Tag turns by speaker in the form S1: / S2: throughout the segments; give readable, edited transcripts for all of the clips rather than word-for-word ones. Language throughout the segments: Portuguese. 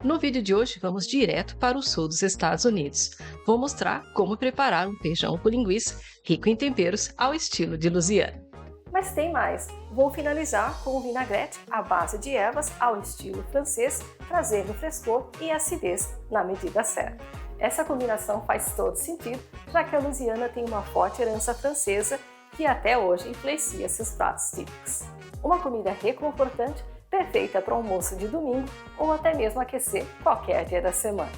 S1: No vídeo de hoje, vamos direto para o sul dos Estados Unidos. Vou mostrar como preparar um feijão com linguiça rico em temperos ao estilo de Louisiana.
S2: Mas tem mais! Vou finalizar com um vinagrete à base de ervas ao estilo francês, trazendo frescor e acidez na medida certa. Essa combinação faz todo sentido, já que a Louisiana tem uma forte herança francesa que até hoje influencia seus pratos típicos. Uma comida reconfortante, perfeita para o almoço de domingo ou até mesmo aquecer qualquer dia da semana.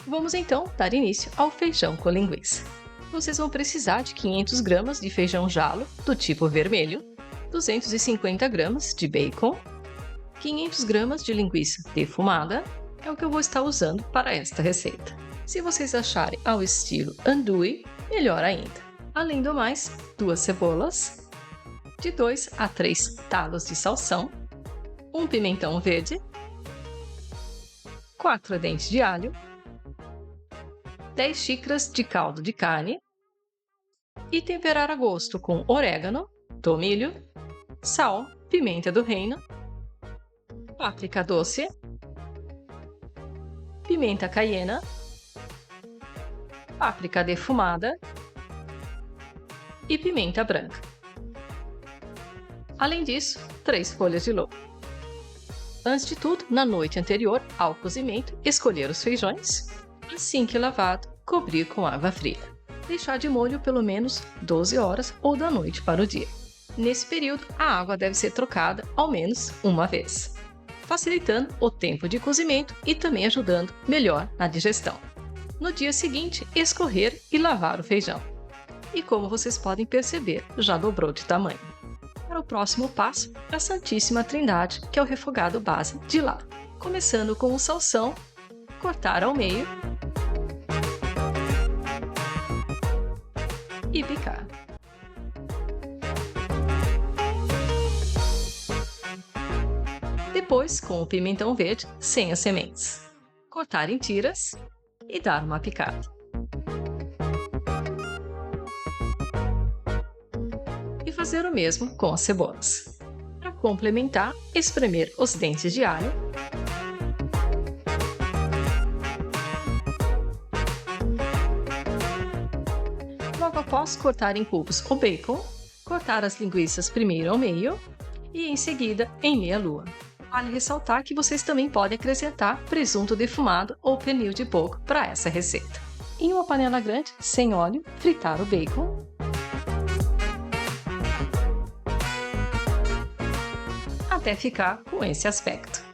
S1: Vamos então dar início ao feijão com linguiça. Vocês vão precisar de 500 gramas de feijão jalo do tipo vermelho, 250 gramas de bacon, 500 gramas de linguiça defumada, é o que eu vou estar usando para esta receita. Se vocês acharem ao estilo andouille, melhor ainda. Além do mais, 2 cebolas, de 2 a 3 talos de salsão, um pimentão verde, 4 dentes de alho, 10 xícaras de caldo de carne e temperar a gosto com orégano, tomilho, sal, pimenta do reino, páprica doce, pimenta caiena, páprica defumada e pimenta branca. Além disso, 3 folhas de louro. Antes de tudo, na noite anterior ao cozimento, escolher os feijões. Assim que lavado, cobrir com água fria. Deixar de molho pelo menos 12 horas ou da noite para o dia. Nesse período, a água deve ser trocada ao menos uma vez, facilitando o tempo de cozimento e também ajudando melhor na digestão. No dia seguinte, escorrer e lavar o feijão. E como vocês podem perceber, já dobrou de tamanho. Para o próximo passo, a Santíssima Trindade, que é o refogado base de lá. Começando com o salsão, cortar ao meio e picar. Depois, com o pimentão verde, sem as sementes. Cortar em tiras e dar uma picada. E fazer o mesmo com as cebolas. Para complementar, espremer os dentes de alho, logo após cortar em cubos o bacon, cortar as linguiças primeiro ao meio e em seguida em meia lua. Vale ressaltar que vocês também podem acrescentar presunto defumado ou pernil de porco para essa receita. Em uma panela grande, sem óleo, fritar o bacon. Até ficar com esse aspecto.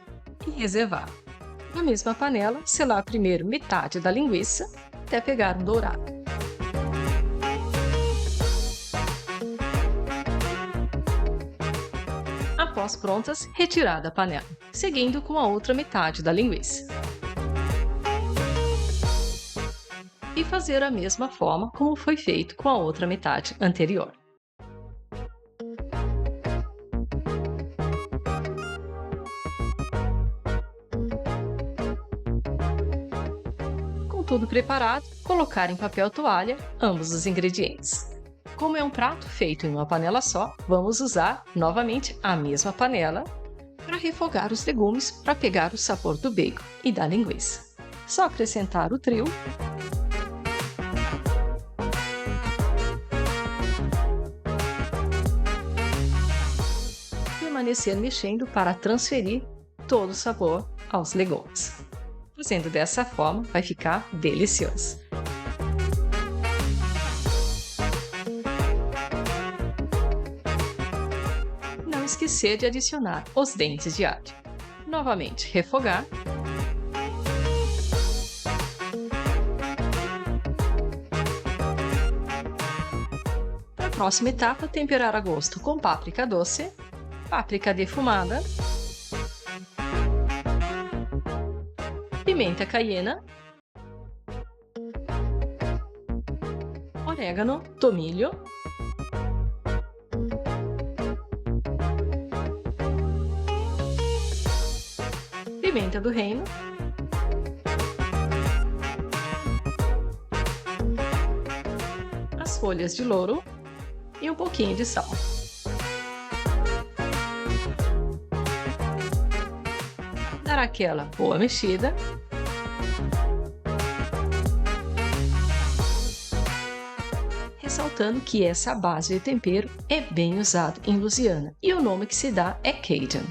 S1: E reservar. Na mesma panela, selar primeiro metade da linguiça até pegar um dourado. Após prontas, retirar da panela, seguindo com a outra metade da linguiça. E fazer a mesma forma como foi feito com a outra metade anterior. Com tudo preparado, colocar em papel toalha ambos os ingredientes. Como é um prato feito em uma panela só, vamos usar novamente a mesma panela para refogar os legumes para pegar o sabor do bacon e da linguiça. Só acrescentar o trio, permanecer mexendo para transferir todo o sabor aos legumes. Fazendo dessa forma, vai ficar delicioso. Não esquecer de adicionar os dentes de alho. Novamente, refogar. Para a próxima etapa, temperar a gosto com páprica doce, páprica defumada, pimenta caiena, orégano, tomilho, pimenta do reino, as folhas de louro e um pouquinho de sal. dar aquela boa mexida. Ressaltando que essa base de tempero é bem usada em Louisiana e o nome que se dá é Cajun.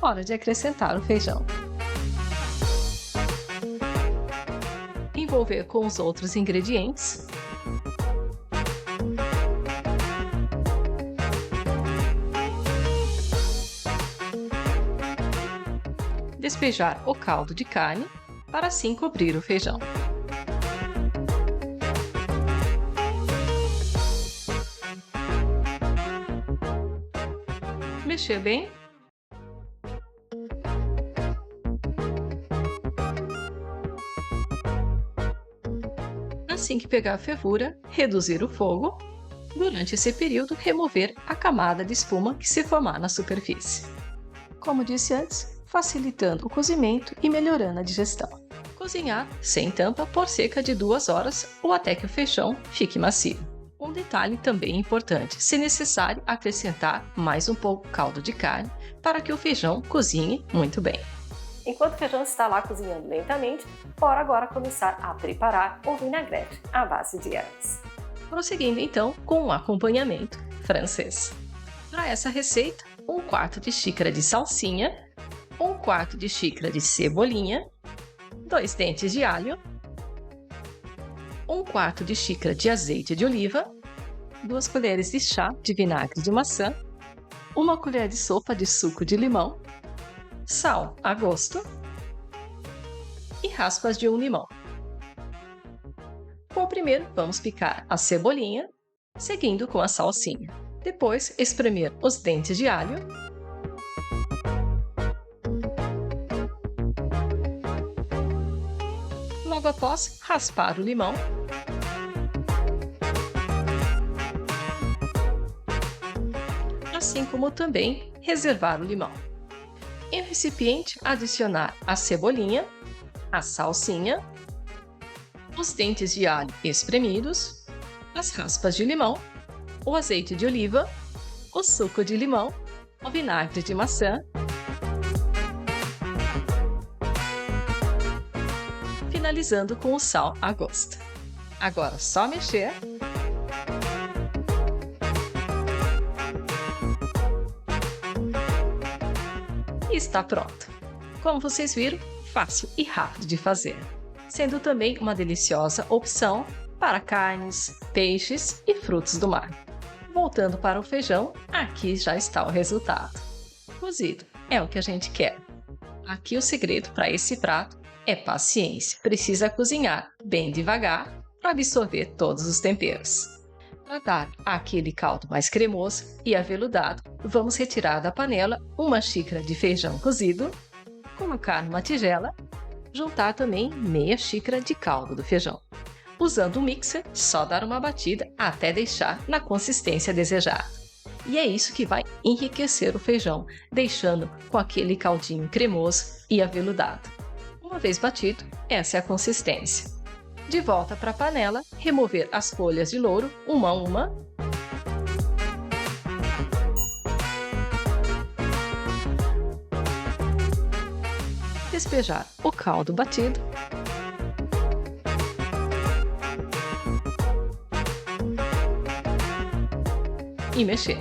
S1: Hora de acrescentar o feijão. Envolver com os outros ingredientes. Despejar o caldo de carne para assim cobrir o feijão. Mexer bem. Assim que pegar a fervura, reduzir o fogo. Durante esse período, remover a camada de espuma que se formar na superfície. Como disse antes, facilitando o cozimento e melhorando a digestão. Cozinhar sem tampa por cerca de 2 horas ou até que o feijão fique macio. Um detalhe também importante, se necessário, acrescentar mais um pouco caldo de carne para que o feijão cozinhe muito bem.
S2: Enquanto o feijão está lá cozinhando lentamente, bora agora começar a preparar o vinagrete à base de ervas.
S1: Prosseguindo então com um acompanhamento francês. Para essa receita, 1/4 de xícara de salsinha, 1/4 de xícara de cebolinha, 2 dentes de alho, 1/4 de xícara de azeite de oliva, 2 colheres de chá de vinagre de maçã, 1 colher de sopa de suco de limão, sal a gosto e raspas de um limão. Bom, primeiro vamos picar a cebolinha, seguindo com a salsinha. Depois, espremer os dentes de alho. Logo após, raspar o limão. Assim como também reservar o limão. Em um recipiente, adicionar a cebolinha, a salsinha, os dentes de alho espremidos, as raspas de limão, o azeite de oliva, o suco de limão, o vinagre de maçã, finalizando com o sal a gosto. Agora só mexer. E está pronto. Como vocês viram, fácil e rápido de fazer, sendo também uma deliciosa opção para carnes, peixes e frutos do mar. Voltando para o feijão, aqui já está o resultado. Cozido é o que a gente quer. Aqui o segredo para esse prato é paciência. Precisa cozinhar bem devagar para absorver todos os temperos. Para dar aquele caldo mais cremoso e aveludado, vamos retirar da panela 1 xícara de feijão cozido, colocar numa tigela, juntar também meia xícara de caldo do feijão. Usando o mixer, só dar uma batida até deixar na consistência desejada. E é isso que vai enriquecer o feijão, deixando com aquele caldinho cremoso e aveludado. Uma vez batido, essa é a consistência. De volta para a panela, remover as folhas de louro, uma a uma. Despejar o caldo batido. E mexer.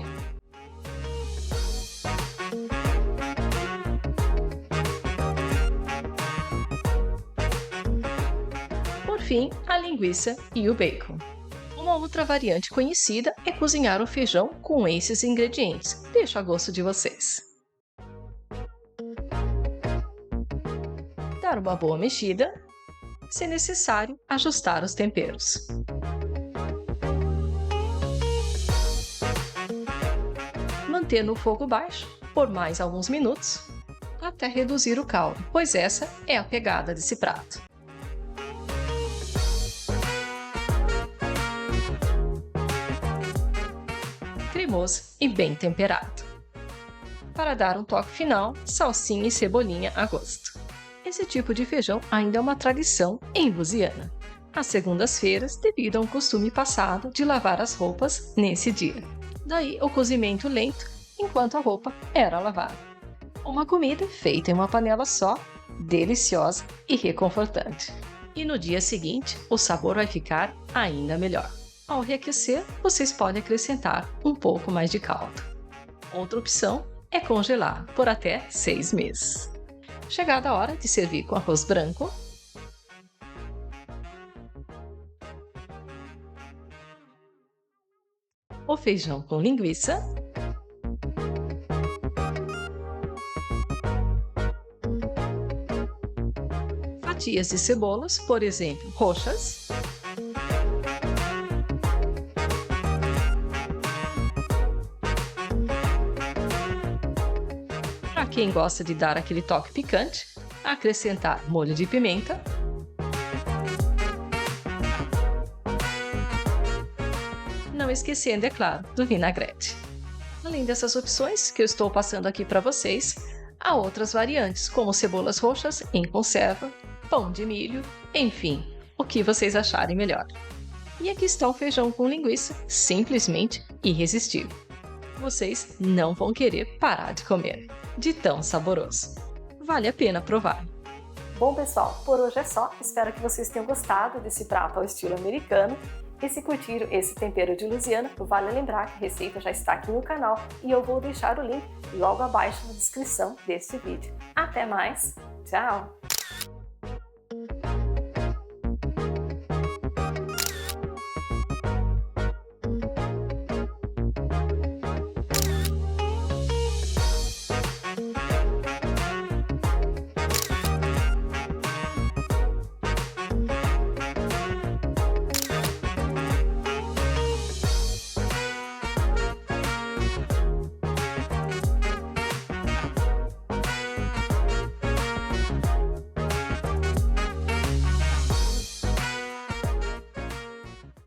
S1: Por fim, a linguiça e o bacon. Uma outra variante conhecida é cozinhar o feijão com esses ingredientes. Deixo a gosto de vocês. Dar uma boa mexida. Se necessário, ajustar os temperos. Manter no fogo baixo por mais alguns minutos, até reduzir o caldo, pois essa é a pegada desse prato. Cremoso e bem temperado. Para dar um toque final, salsinha e cebolinha a gosto. Esse tipo de feijão ainda é uma tradição em Louisiana, às segundas-feiras, devido a um costume passado de lavar as roupas nesse dia. Daí o cozimento lento enquanto a roupa era lavada. Uma comida feita em uma panela só deliciosa e reconfortante. E no dia seguinte, o sabor vai ficar ainda melhor. Ao reaquecer, vocês podem acrescentar um pouco mais de caldo. Outra opção é congelar por até 6 meses. Chegada a hora de servir com arroz branco, o feijão com linguiça, fatias de cebolas, por exemplo, roxas, para quem gosta de dar aquele toque picante, acrescentar molho de pimenta, não esquecendo, é claro, do vinagrete. Além dessas opções que eu estou passando aqui para vocês, há outras variantes, como cebolas roxas em conserva, pão de milho, enfim, o que vocês acharem melhor. E aqui está o feijão com linguiça, simplesmente irresistível. Vocês não vão querer parar de comer, de tão saboroso. Vale a pena provar.
S2: Bom, pessoal, por hoje é só. Espero que vocês tenham gostado desse prato ao estilo americano. E se curtiram esse tempero de Louisiana, vale lembrar que a receita já está aqui no canal e eu vou deixar o link logo abaixo na descrição deste vídeo. Até mais, tchau!